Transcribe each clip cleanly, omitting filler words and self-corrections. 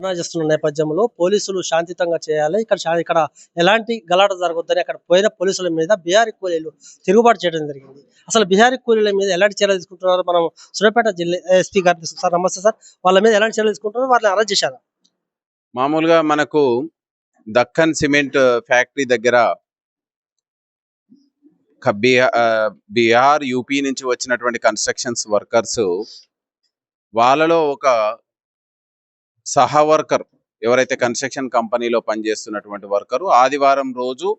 ధర్నా చేస్తున్న నేపథ్యంలో పోలీసులు శాంతియుతంగా చేయాలి. ఇక్కడ ఎలాంటి గలాట జరగొద్దని అక్కడ పోయిన పోలీసుల మీద బిహారీ కూలీలు తిరుగుబాటు చేయడం జరిగింది. అసలు బిహారీ కూలీల మీద ఎలాంటి చర్యలు తీసుకుంటున్నారో మనం సూర్యాపేట జిల్లా ఎస్పీ గారిని సార్ నమస్తే సార్. వాళ్ళ మీద ఎలాంటి చర్యలు తీసుకుంటున్నారో వాళ్ళని అరెస్ట్ చేశారా? మామూలుగా మనకు దక్కన్ సిమెంట్ ఫ్యాక్టరీ దగ్గర బీహార్ యూపీ నుంచి వచ్చినటువంటి కన్స్ట్రక్షన్స్ వర్కర్స్ వాళ్ళలో ఒక సహా వర్కర్ ఎవరైతే కన్స్ట్రక్షన్ కంపెనీలో పనిచేస్తున్నటువంటి వర్కరు ఆదివారం రోజు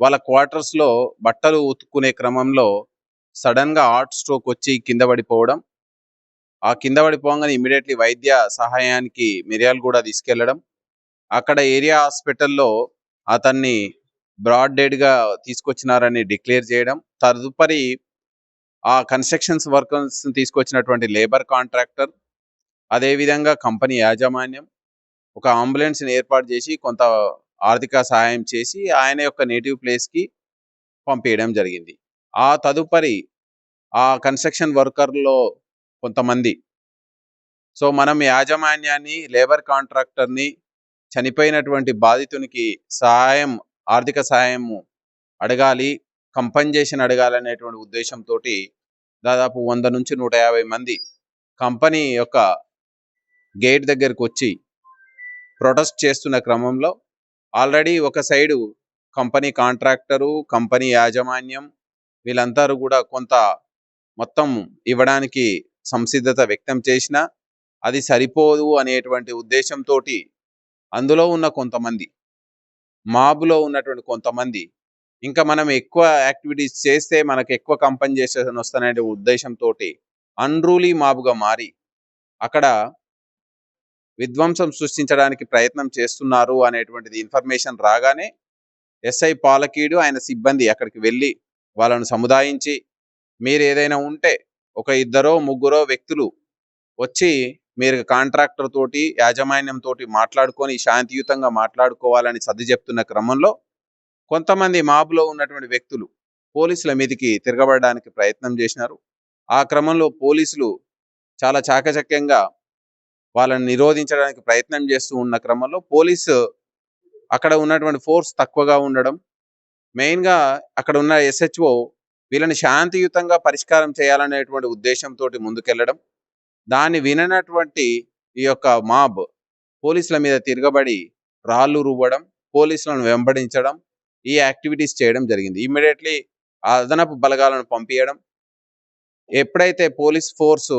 వాళ్ళ క్వార్టర్స్ లో బట్టలు ఉతుక్కునే క్రమంలో సడన్ గా హార్ట్ స్ట్రోక్ వచ్చి కింద పడిపోవడం, ఆ కింద పడిపోగానే ఇమీడియట్లీ వైద్య సహాయానికి మిర్యాలగూడ తీసుకెళ్లడం, అక్కడ ఏరియా హాస్పిటల్లో అతన్ని బ్రాడ్ డెడ్ గా తీసుకొచ్చినారని డిక్లేర్ చేయడం, తదుపరి ఆ కన్స్ట్రక్షన్స్ వర్కర్స్ తీసుకొచ్చినటువంటి లేబర్ కాంట్రాక్టర్ అదేవిధంగా కంపెనీ యాజమాన్యం ఒక అంబులెన్స్ ని ఏర్పాటు చేసి కొంత ఆర్థిక సహాయం చేసి ఆయన యొక్క నేటివ్ ప్లేస్ కి పంపించడం జరిగింది. ఆ తదుపరి ఆ కన్స్ట్రక్షన్ వర్కర్లో కొంతమంది మనం యాజమాన్యాన్ని లేబర్ కాంట్రాక్టర్ని చనిపోయినటువంటి బాధితునికి సహాయం ఆర్థిక సహాయం అడగాలి, కంపెన్సేషన్ అడగాలనేటువంటి ఉద్దేశంతో దాదాపు 100 నుంచి 150 మంది కంపెనీ యొక్క గేట్ దగ్గరకు వచ్చి ప్రొటెస్ట్ చేస్తున్న క్రమంలో ఆల్రెడీ ఒక సైడు కంపెనీ కాంట్రాక్టరు, కంపెనీ యాజమాన్యం వీళ్ళందరూ కూడా కొంత మొత్తం ఇవ్వడానికి సంసిద్ధత వ్యక్తం చేసినా అది సరిపోదు అనేటువంటి ఉద్దేశంతో అందులో ఉన్న కొంతమంది మాబ్లో ఉన్నటువంటి కొంతమంది ఇంకా మనం ఎక్కువ యాక్టివిటీస్ చేస్తే మనకు ఎక్కువ కంపెన్సేషన్ వస్తనే ఉద్దేశంతో అన్రూలీ మాబ్గా మారి అక్కడ విధ్వంసం సృష్టించడానికి ప్రయత్నం చేస్తున్నారు అనేటువంటిది ఇన్ఫర్మేషన్ రాగానే ఎస్ఐ పాలకీడు ఆయన సిబ్బంది అక్కడికి వెళ్ళి వాళ్ళను సముదాయించి మీరు ఏదైనా ఉంటే ఒక 2-3 వ్యక్తులు వచ్చి మీరు కాంట్రాక్టర్ తోటి యాజమాన్యం తోటి మాట్లాడుకొని శాంతియుతంగా మాట్లాడుకోవాలని సర్ది చెప్తున్న క్రమంలో కొంతమంది మాబ్లో ఉన్నటువంటి వ్యక్తులు పోలీసుల మీదకి తిరగబడడానికి ప్రయత్నం చేసినారు. ఆ క్రమంలో పోలీసులు చాలా చాకచక్యంగా వాళ్ళని నిరోధించడానికి ప్రయత్నం చేస్తూ ఉన్న క్రమంలో పోలీసు అక్కడ ఉన్నటువంటి ఫోర్స్ తక్కువగా ఉండడం, మెయిన్గా అక్కడ ఉన్న SHO వీళ్ళని శాంతియుతంగా పరిష్కారం చేయాలనేటువంటి ఉద్దేశంతో ముందుకెళ్లడం, దాన్ని విననటువంటి ఈ యొక్క మాబ్ పోలీసుల మీద తిరగబడి రాళ్ళు రువ్వడం, పోలీసులను వెంబడించడం, ఈ యాక్టివిటీస్ చేయడం జరిగింది. ఇమ్మీడియట్లీ అదనపు బలగాలను పంపించడం, ఎప్పుడైతే పోలీస్ ఫోర్స్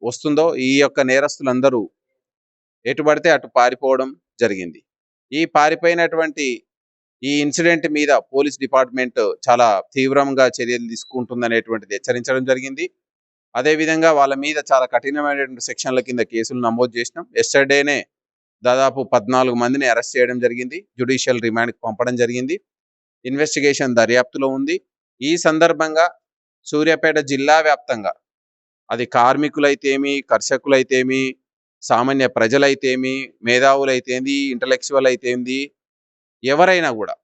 వస్తుందో ఈ యొక్క నేరస్తులందరూ ఎటు పడితే అటు పారిపోవడం జరిగింది. ఈ పారిపోయినటువంటి ఈ ఇన్సిడెంట్ మీద పోలీస్ డిపార్ట్మెంట్ చాలా తీవ్రంగా చర్యలు తీసుకుంటుందనేటువంటిది హెచ్చరించడం జరిగింది. అదేవిధంగా వాళ్ళ మీద చాలా కఠినమైనటువంటి సెక్షన్ల కింద కేసులు నమోదు చేసినాం. ఎస్టర్డేనే దాదాపు 14 మందిని అరెస్ట్ చేయడం జరిగింది, జ్యుడిషియల్ రిమాండ్కి పంపడం జరిగింది. ఇన్వెస్టిగేషన్ దర్యాప్తులో ఉంది. ఈ సందర్భంగా సూర్యాపేట జిల్లా వ్యాప్తంగా అది కార్మికులైతేమి, కర్షకులైతేమి, సామాన్య ప్రజలైతేమి, మేధావులైతేంది, ఇంటలెక్చువల్ అయితేంది, ఎవరైనా కూడా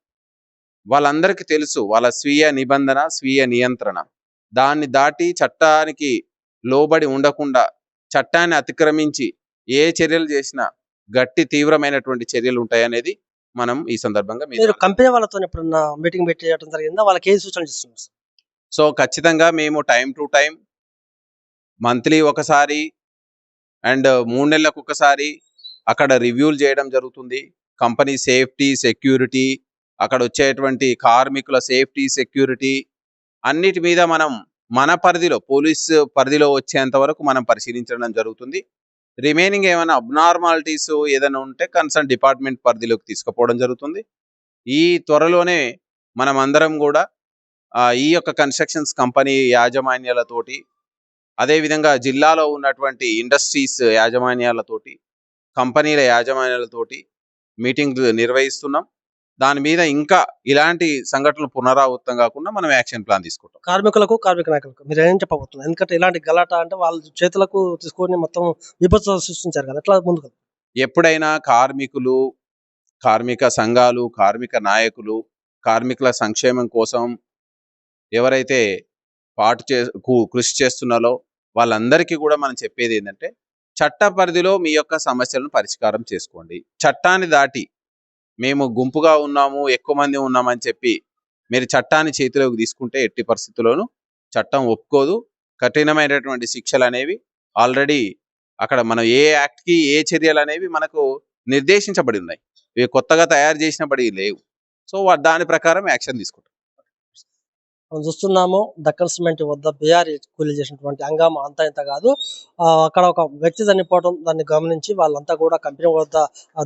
వాళ్ళందరికీ తెలుసు వాళ్ళ స్వీయ నిబంధన, స్వీయ నియంత్రణ. దాన్ని దాటి చట్టానికి లోబడి ఉండకుండా చట్టాన్ని అతిక్రమించి ఏ చర్యలు చేసినా గట్టి తీవ్రమైనటువంటి చర్యలు ఉంటాయనేది మనం ఈ సందర్భంగా మీరు కంపెనీ వాళ్ళతో ఎప్పుడన్నా మీటింగ్ పెట్టడం జరిగిందా? వాళ్ళకి ఏం సూచనలు ఇస్తున్నారు? ఖచ్చితంగా మేము టైం టు టైం మంత్లీ ఒకసారి అండ్ 3 నెలలకు ఒకసారి అక్కడ రివ్యూలు చేయడం జరుగుతుంది. కంపెనీ సేఫ్టీ, సెక్యూరిటీ, అక్కడ వచ్చేటువంటి కార్మికుల సేఫ్టీ, సెక్యూరిటీ అన్నిటి మీద మనం మన పరిధిలో పోలీస్ పరిధిలో వచ్చేంత వరకు మనం పరిశీలించడం జరుగుతుంది. రిమైనింగ్ ఏమైనా అబ్నార్మాలిటీస్ ఏదైనా ఉంటే కన్సర్న్ డిపార్ట్మెంట్ పరిధిలోకి తీసుకుపోవడం జరుగుతుంది. ఈ త్వరలోనే మనం అందరం కూడా ఈ యొక్క కన్స్ట్రక్షన్స్ కంపెనీ యాజమాన్యాలతోటి అదేవిధంగా జిల్లాలో ఉన్నటువంటి ఇండస్ట్రీస్ యాజమాన్యాలతోటి, కంపెనీల యాజమాన్యాలతోటి మీటింగ్ నిర్వహిస్తున్నాం. దాని మీద ఇంకా ఇలాంటి సంఘటనలు పునరావృతం కాకుండా మనం యాక్షన్ ప్లాన్ తీసుకుంటాం. కార్మికులకు, కార్మిక నాయకులకు మీరు ఏం చెప్పబోతున్నారు? ఎందుకంటే ఇలాంటి గలాట అంటే వాళ్ళ చేతులకు తీసుకొని మొత్తం విపత్తు సృష్టించారు కదా, ఎట్లా ముందుకు? ఎప్పుడైనా కార్మికులు, కార్మిక సంఘాలు, కార్మిక నాయకులు కార్మికుల సంక్షేమం కోసం ఎవరైతే కృషి చేస్తున్నారో వాళ్ళందరికీ కూడా మనం చెప్పేది ఏంటంటే చట్ట పరిధిలో మీ యొక్క సమస్యలను పరిష్కారం చేసుకోండి. చట్టాన్ని దాటి మేము గుంపుగా ఉన్నాము, ఎక్కువ మంది ఉన్నామని చెప్పి మీరు చట్టాన్ని చేతిలోకి తీసుకుంటే ఎట్టి పరిస్థితుల్లోనూ చట్టం ఒప్పుకోదు. కఠినమైనటువంటి శిక్షలు అనేవి ఆల్రెడీ అక్కడ మనం ఏ యాక్ట్కి ఏ చర్యలు అనేవి మనకు నిర్దేశించబడి ఉన్నాయి. ఇవి కొత్తగా తయారు చేసినబడి లేవు. సో దాని ప్రకారం యాక్షన్ తీసుకుంటాం. మనం చూస్తున్నాము దక్కన్ సిమెంట్ వద్ద బీఆర్ కూలీలు చేసినటువంటి హంగామా అంతా ఇంత కాదు. అక్కడ ఒక వ్యక్తి చనిపోవడం దాన్ని గమనించి వాళ్ళంతా కూడా కంపెనీ వద్ద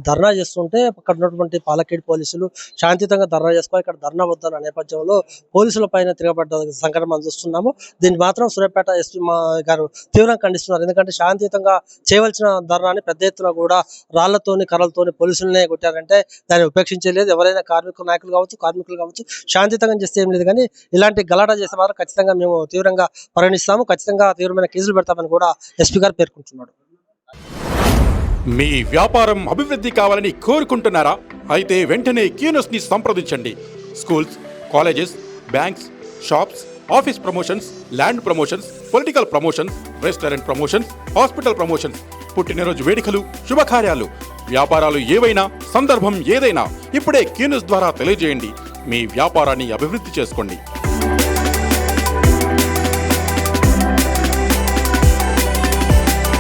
ధర్నా చేస్తుంటే అక్కడ ఉన్నటువంటి పాలకేడ్ పోలీసులు శాంతియుతంగా ధర్నా చేసుకోవాలి, ఇక్కడ ధర్నా వద్దన్న నేపథ్యంలో పోలీసుల పైన తిరగబడ్డ సంఘటన మనం చూస్తున్నాము. దీన్ని మాత్రం సూర్యాపేట ఎస్పీ గారు తీవ్రంగా ఖండిస్తున్నారు. ఎందుకంటే శాంతియుతంగా చేయవలసిన ధర్నాన్ని పెద్ద ఎత్తున కూడా రాళ్లతోని కర్రలతోని పోలీసులనే కొట్టారంటే దాన్ని ఉపేక్షించలేదు. ఎవరైనా కార్మిక నాయకులు కావచ్చు, కార్మికులు కావచ్చు, శాంతియుతంగా చేస్తే ఏం లేదు. కానీ ఇలాంటి గలాటా చేసే మాత్రం ఖచ్చితంగా మేము తీవ్రంగా పరిగణిస్తాము, ఖచ్చితంగా తీవ్రమైన కేసులు పెడతామని కూడా ఎస్పీ గారు పేర్కొంటున్నాడు. మీ వ్యాపారం అభివృద్ధి కావాలని కోరుకుంటున్నారా? అయితే వెంటనే క్యూనస్ ని సంప్రదించండి. Schools, colleges, banks, shops, office promotions, land promotions, political promotions, restaurant promotions, hospital promotions, పుట్టినరోజు వేడుకలు, శుభకార్యాలు, వ్యాపారాలు ఏవైనా, సందర్భం ఏదైనా ఇప్పుడే క్యూనస్ ద్వారా తెలియజేయండి. మీ వ్యాపారాన్ని అభివృద్ధి చేసుకోండి.